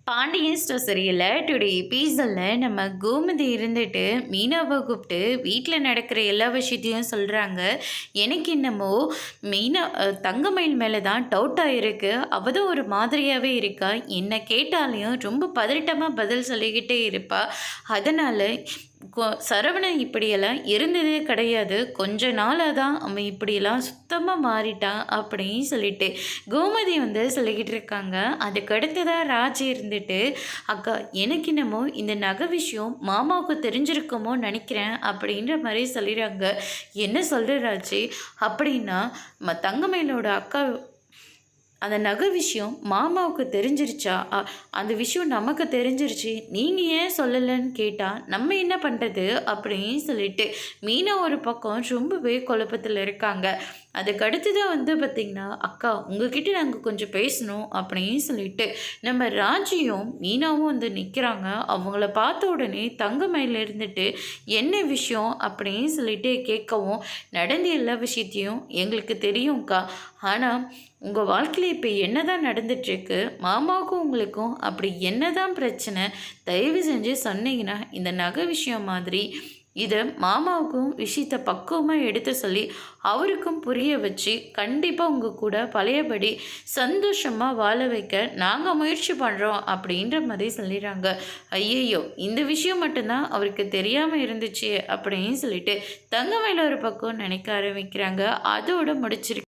Pandian store சரியில்ல today எபிசோடில் நம்ம கோமதி இருந்துட்டு மீனாவை கூப்பிட்டு வீட்டில் நடக்கிற எல்லா விஷயத்தையும் சொல்கிறாங்க. எனக்கு என்னமோ மீனா தங்கமயில் மேலே தான் டவுட்டாக இருக்குது. அவள் தான் ஒரு மாதிரியாகவே இருக்கா. என்ன கேட்டாலையும் ரொம்ப பதட்டமாக பதில் சொல்லிக்கிட்டே இருப்பா. அதனால் சரவணன் இப்படியெல்லாம் இருந்ததே கிடையாது. கொஞ்ச நாளாக தான் அவன் இப்படியெல்லாம் சுத்தமாக மாறிட்டான் அப்படின்னு சொல்லிட்டு கோமதி சொல்லிக்கிட்டு இருக்காங்க. அதுக்கடுத்து தான் ராஜி இருந்துட்டு, அக்கா எனக்கு என்னமோ இந்த நகை விஷயம் மாமாவுக்கு தெரிஞ்சிருக்குமோ நினைக்கிறேன் அப்படின்ற மாதிரி சொல்லிடுறாங்க. என்ன சொல்கிற ராஜி அப்படின்னா தங்கமயிலோட அக்கா அந்த நகை விஷயம் மாமாவுக்கு தெரிஞ்சிருச்சா? அந்த விஷயம் நமக்கு தெரிஞ்சிருச்சு, நீங்கள் ஏன் சொல்லலைன்னு கேட்டால் நம்ம என்ன பண்ணுறது அப்படின்னு சொல்லிட்டு மீனா ஒரு பக்கம் ரொம்பவே குழப்பத்தில் இருக்காங்க. அதுக்கடுத்து தான் பார்த்திங்கன்னா, அக்கா உங்ககிட்ட நாங்கள் கொஞ்சம் பேசணும் அப்படின்னு சொல்லிட்டு நம்ம ராஜியும் மீனாவும் நிற்கிறாங்க. அவங்கள பார்த்த உடனே தங்கமயில் இருந்துட்டு என்ன விஷயம் அப்படின்னு சொல்லிட்டு கேட்கவும், நடந்த எல்லா விஷயத்தையும் எங்களுக்கு தெரியும்க்கா. ஆனால் உங்கள் வாழ்க்கையில் இப்போ என்ன தான் நடந்துட்டுருக்கு, மாமாவுக்கும் உங்களுக்கும் அப்படி என்ன தான் பிரச்சனை, தயவு செஞ்சு சொன்னீங்கன்னா இந்த நகை விஷயம் மாதிரி இதை மாமாவுக்கும் விஷயத்தை பக்குவமாக எடுத்து சொல்லி அவருக்கும் புரிய வச்சு கண்டிப்பாக உங்கள் கூட பழையபடி சந்தோஷமாக வாழ வைக்க நாங்கள் முயற்சி பண்ணுறோம் அப்படின்ற மாதிரி சொல்லிடுறாங்க. ஐயையோ இந்த விஷயம் மட்டும்தான் அவருக்கு தெரியாமல் இருந்துச்சு அப்படின்னு சொல்லிட்டு தங்கமயில ஒரு பக்கம் நினைக்க ஆரம்பிக்கிறாங்க. அதோடு முடிச்சிருக்கு.